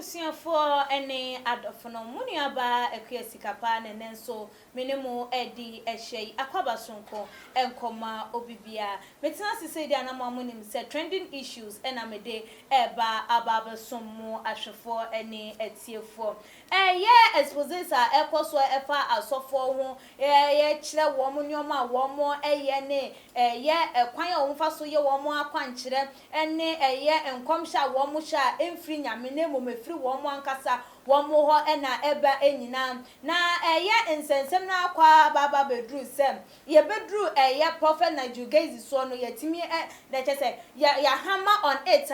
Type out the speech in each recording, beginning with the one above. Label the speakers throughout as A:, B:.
A: Abusia for any adofono muniaba ekwesikapa nenso minimum edi ehye akwabasonko enkoma obibia metina sise dia na mamunim se trending issues ena mede eba ababesomo ahwefo ene etiefo ye exposes ekoso efa asofo ho ye kire wo mo nyoma wo mo eye ne ye kwan a wo mfa so ye wo mo akwankire ene ye enkomhya wo mo hya emfiri nyame ne mo mefiri wo mo ankasa wo mo ho ena eba enyina na ye nsensem na akwa baba bedru sem ye bedru ye prophet Nigel Gaisie so no yetimi na chese ya hammer on it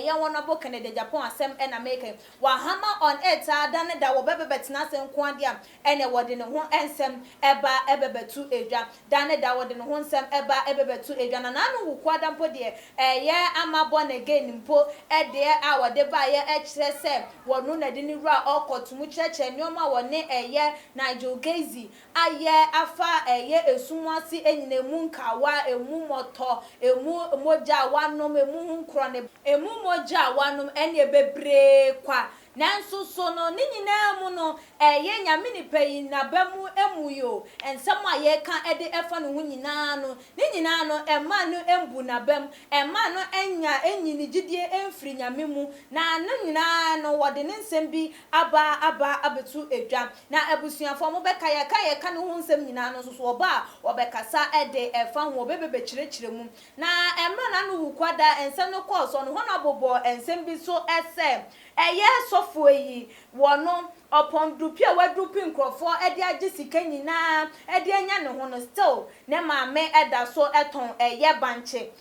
A: ye wonabo Canada Agyapong asem ena make wa hammer on it dan da wo bebebetina sem ko ade am ene wode ne ho ensem eba ebebetu edwa dan da wode ne ho ensem eba ebebetu edwa na nanu wo kwada mpo de ye amabo na again mpo ede a wode ba ye ekire se wonu na de ni wura okotumu cheche nyoma wone eye Nigel Gaisie aye afa eye esumwasi enyine mu nkawa emu moto emu moja wanom emu nkro ne emu moja wanom ene bebre kwa nanso so no ninyina mu no ye nyame ni payi na bamu emuyo ensem a ye kan ede efa no nyina no ninyina no ema no embu na bam ema no enya enyini gidie emfiri nyame mu na ninyina no wode ne nsem bi aba abetu edwa na abusuafo mo beka ye ka no ho nsem nyina no so oba obekasa ede efa ho obebebe kirechire mu na ema na no wukwada ensem no course no ho na bobo ensem bi so ese eye sofo yi wono upon dupia wadupi nkrofo ede agisika nyina ede anya ne ho no still ne maame eda so eton eye banche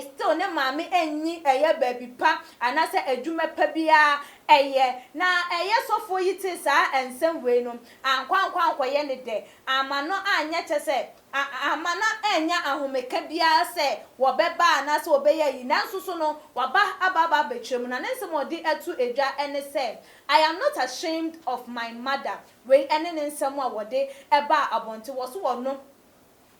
A: still ne maame enyi eye baby pa anase adwuma pa bia eye na eye sofo yi ti sa ensem we no ankwankwa ye ne de amano anya chese amana enya ahomeka bia se wo beba anase obeya yi nanso so no waba ababa betwem na nsem odi etu edwa ene se I am not ashamed of my mother we ene nsem a wode eba abonte wo so wo no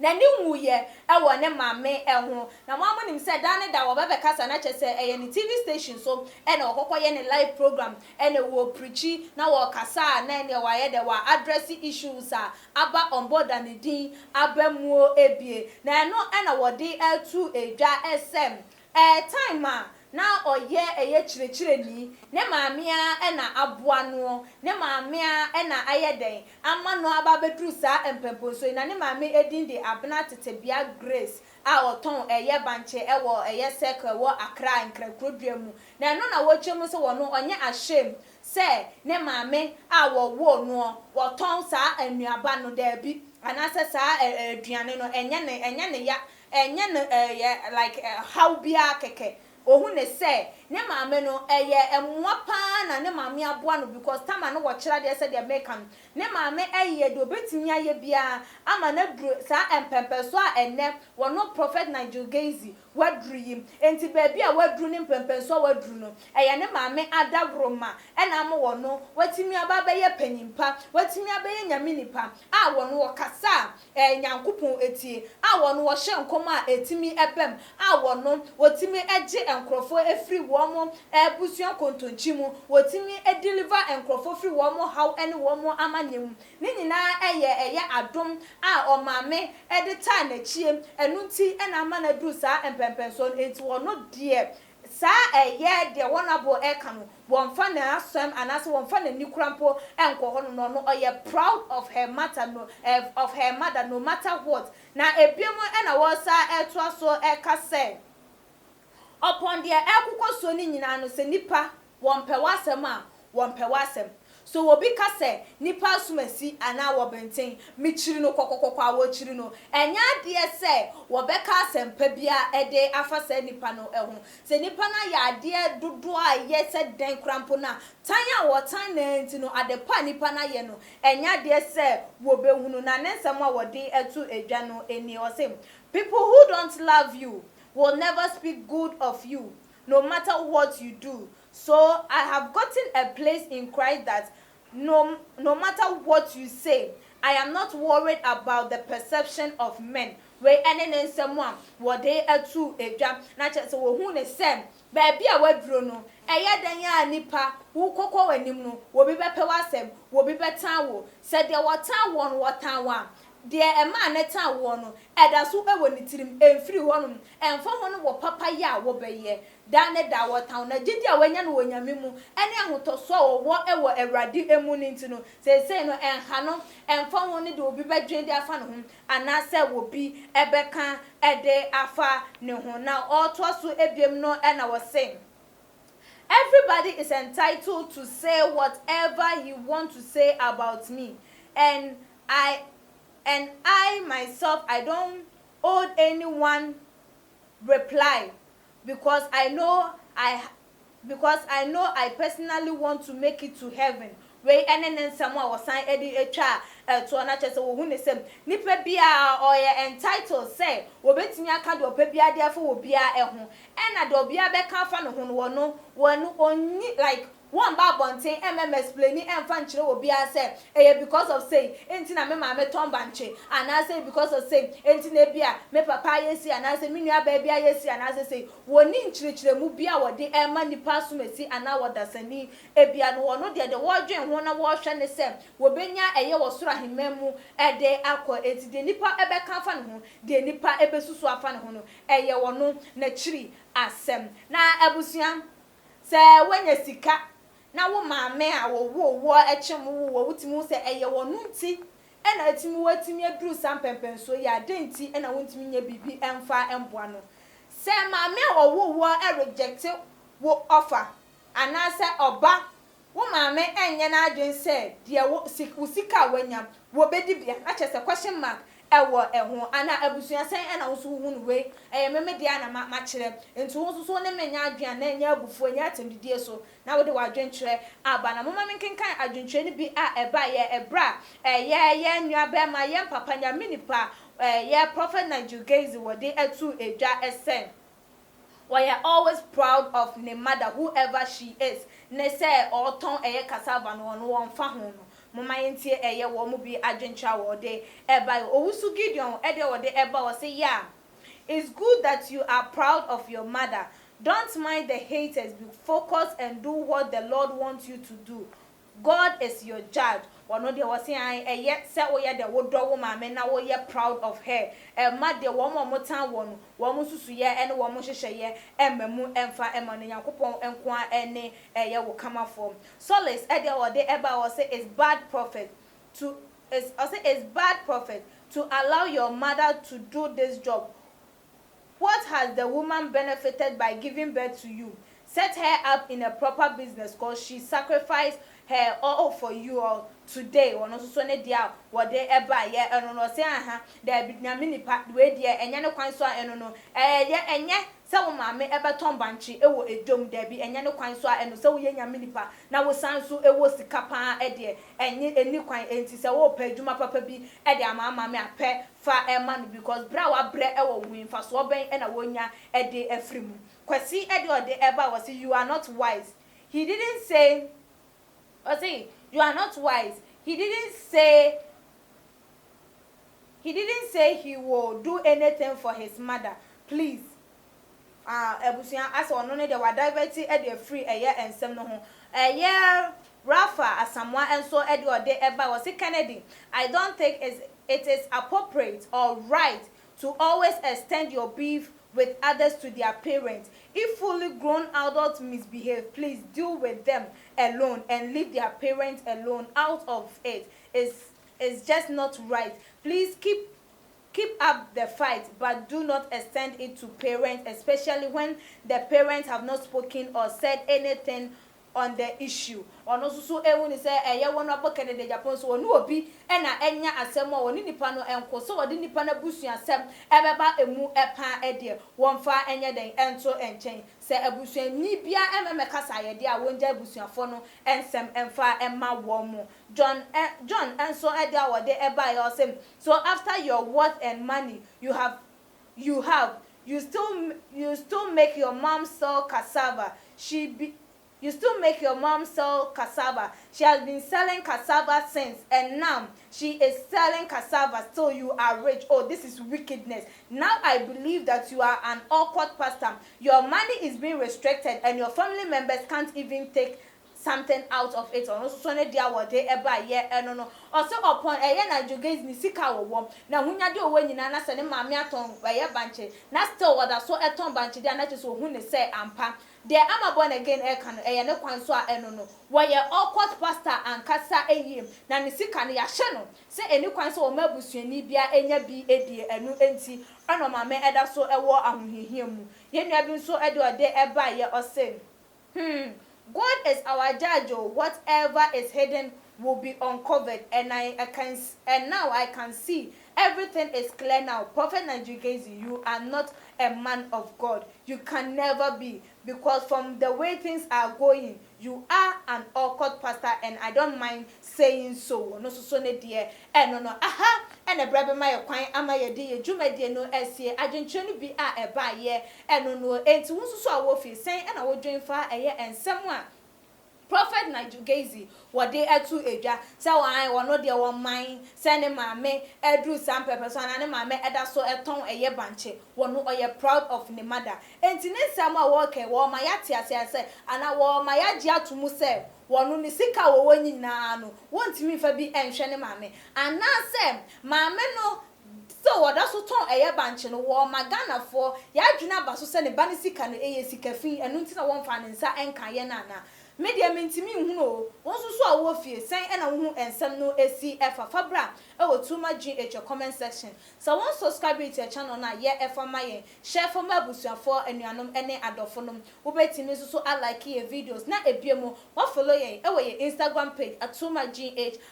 A: na ni nwuye ewo ne maame eho na mo amonim se dan da wo bebe kasa na chese eye ni TV station so ene okokoye ne live program ene wo preachi na wo kasa na ene wa ye de wa address issues aba on board and din abamuo ebie na no ene wo de etu edwa sm time na oye eye chirechire ni ne maame a na aboa no ne maame a na ayeden ama no aba bedru sa empemponso na ne maame edin de abna tetebia grace a oton eye banche ewo eye circle wo akra nkrakrodua mu na no na wo twem so wo no onye ashem se ne maame a wo no wo ton sa anuaba no da bi anase sa aduane no enye ne ya enye no like how bia keke ohun ne se ne maame no eye emwa pa na ne maame aboa no because tama no wo kira de se de mekan ne maame eye de obetimi aye bia ama na dru sa empempeso a enne wono prophet Nigel Gaisie wadru yim enti baabi a wadru ne empempeso wadru no eye ne maame adavroma ena am wono watimi aba be ye panyimpa watimi aba ye nyame nipa a wono wo kasa nyankopon etie a wono wo hye nkoma etimi ebem a wono wotimi eje enkrofo efri womo ebusuan kontonchi mu wotimi deliver enkrofo fri womo how any womo amanyem ni nyina eye adom a omame ede ta na chiem enunti ena ama na dru sa empempenso enti wono de sa eye de wonabo eka no wonfa na asem anase wonfa na nikrampo enko ho no no oye proud of her matter no of her mother no matter what na ebiemo ena wo sa eto aso eka se upon their ekuko so ni nyina no se nipa wonpe wasem a wonpe wasem so obi ka se nipa asumasi ana wo benten michiri no kokokokwa wo chiri no enya de se wo be ka sempa bia ede afasa nipa no eho se nipa na ya de dodo a ye se den krampo na tanya wo tan na enti no adepa nipa na ye no enya de se wo be hunu na nensem a wo de etu edwa no eni o se people who don't love you will never speak good of you no matter what you do. So I have gotten a place in Christ that no matter what you say, I am not worried about the perception of men. we ene ne nsem a wo de atu edwa na che se wo hu ne sem ba bia waduro no eye dan ya nipa wo kokko wanim no wo bi bepe wasem wo bi betan wo se de wotan wo no wotan wa de ema ne tan wo no eda so e woni tirim emfiri honum emfa hono wo papa ya wo beye da ne da wotan na gidi a wanya no wonyame mu ene ahotoso wo e wo awrade emu ni ntino se no enha no emfa hono de obi bedwen de afa ne ho anase wo bi ebeka ede afa ne ho na otoso ebiem no e na wo sing. Everybody is entitled to say whatever he wants to say about me, and I myself, I don't owe anyone reply because I know I personally want to make it to heaven. We enen someone was sign edi etwa to na chese wo hu ne sem nipa bia or entitled say wo betimi aka do pa bia dia fo wo bia eho na do bia be ka fa no ho no wonu oni like one ba bonten explaining emfa nchire wo bia say because of say enti na me ma me ton banche and I say because of say enti na bia me papa yesi and I say me nua ba bia yesi and I say woni nchire mu bia wo de ema nipa so mesi ana wo dasani ebia no no de wo dwen ho na wo hwe ne say wo benya wo soro ahemmu de akọ enti de nipa ebe ka fa ne ho de nipa ebe susu afa ne ho no wo no na chiri asem na abusua se wanya sika na wo maame a wo echem wo wutimu se wo no nti na atimu watimi aduru sampempen so ya denti na wontimi nya bibi emfa emboa no se maame wo reject wo offer anase oba wo maame enye na adwen se de wo sika wanya wo bedi bia na chese question mark ewo eho ana abusua sen na wo so hu no we meme dia na ma kire enti wo so ne menya adwen na nya abufu nya atemdidie so na wo de wadwen kire aba na mama menkenkan adwenkyire ni bi eba ye ebra ye nua be ma ye papa nya minipa ye prophet Nigel Gaisie wo de atu edwa esen. We are always proud of ne mother whoever she is ne say oton Cassava no won fa ho no mama yentie wo mu bi adwentra wo de eba owusu Gideon wo de eba wo say yeah, it's good that you are proud of your mother. Don't mind the haters, be focused and do what the Lord wants you to do. God is your judge. One of the was saying yet say wo ye de wo do wo mama na wo ye proud of her ma de wo mo tan wo no wo mo susu ye ene wo mo hyehye ye emamu emfa ema no yakopon enko ene ye wo kama form solace e de wo de eba wo say is bad prophet to is bad prophet to allow your mother to do this job. What has the woman benefited by giving birth to you? Set her up in a proper business because she sacrificed her all for you all today. One also so ne dia wo de eba ye eno no say aha da bi na mini pa we dia enye ne kwan so eno no ye enye se wo maame eba ton banchi ewo edom da bi enye ne kwan so eno se wo ye nya mini pa na wo san so ewo sika pa de enye eni kwan enti se wo pa adwuma papa bi de ama maame apɛ fa ema no because bra wa bre ewo win fa so oben na wo nya de afrimu kwasi de eba was you are not wise. He didn't say you are not wise. He didn't say he will do anything for his mother. Please. Ebusia as ono ne de wa divert e free ensem no ho. Rafa asamwa enso de eba was Kennedy. I don't think it is appropriate or right to always extend your beef with others to their parents. If fully grown adults misbehave, please deal with them alone and leave their parents alone out of it. It's just not right. Please keep up the fight, but do not extend it to parents, especially when the parents have not spoken or said anything on the issue. Ono so ehun say won aboka de Agyapong so onu obi na enya asem o ni nipa no enko so odi nipa na busu asem ebeba emu epa ede won fa enye den ento enchen se abusu ni bia ememe kasa ye de a wonja busuafo no ensem emfa emma wo mu John enso ede a wode eba ya osem. So after your worth and money you still make your mom sell cassava. She You still make your mom sell cassava. She has been selling cassava since, and now she is selling cassava. Still, you are rich. Oh, this is wickedness. Now I believe that you are an awkward pastor. Your money is being restricted, and your family members can't even take something out of it. Or so ne dia wo de eba ye no. Also upon Nigel Gaisie ni sika wo wom. Na hunya de owo nyina na se ne maame aton ye banche. Na still wada so eton banche dia na so hu ne se ampa. The am born again can ne kwan so a no. Wo ye awkward pastor and kasa eyim. Na ne sika ne ya hye no. Se eni kwan so o mabusuani bia enya bi edi enu enti. Ono maame eda so ewo ahohihia mu. Ye nua bi so ede ode eba ye ose. God is our judge. Whatever is hidden will be uncovered, and now I can see everything is clear now. Prophet Nigel Gaisie, you are not a man of God. You can never be, because from the way things are going, you are an awkward pastor, and I don't mind saying so. No so ne dear, no aha, and a brother my kwan ama ye de juma de no esie adwentwe bi a eba ye no enti wonso so a wo fi sen and a wo dwen fa eye ensem a Prophet Nigel Gaisie what they etu eja say wan no de won man say ne maame edru sam pepper so na ne maame eda so eton eye banche wono oye proud of ne mother enti ne sam a wo ke wo ma yate ase say ana wo ma ya gi atomu say wono ni sika wo nyina no wontimi fa bi enhwe ne maame ana say maame no so wada so ton eye banche no wo magana for ya dwuna ba so say ne ba ne sika no eye sika fin enu ntina won fa ne nsa enka ye na na media mentimi hu no wonso so a wo fie sen e na hu ensem no esi efa fabra e wo tuma gh comment section so won subscribe to your channel na ye efa maye share for mabusuafo anuanom ene adofonom wo betimi so a like your videos na ebiemo wo follow ye e wo ye Instagram page @tumagh_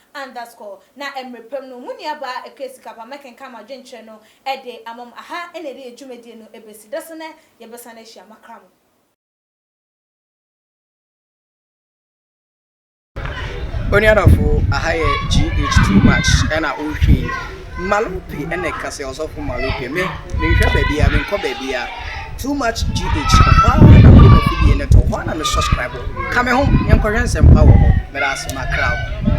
A: na emrepem no munia ba ekesika pa meken kama dwenche no e de amom aha ene de edwumedie no ebesi desene ye besane hia makram.
B: Oniadafo ahaye GH too much and a okay Malupi and a Cassava also from Malupi me baby I mean baby too much GH one and subscribe come home young Koreans and power but as my crowd.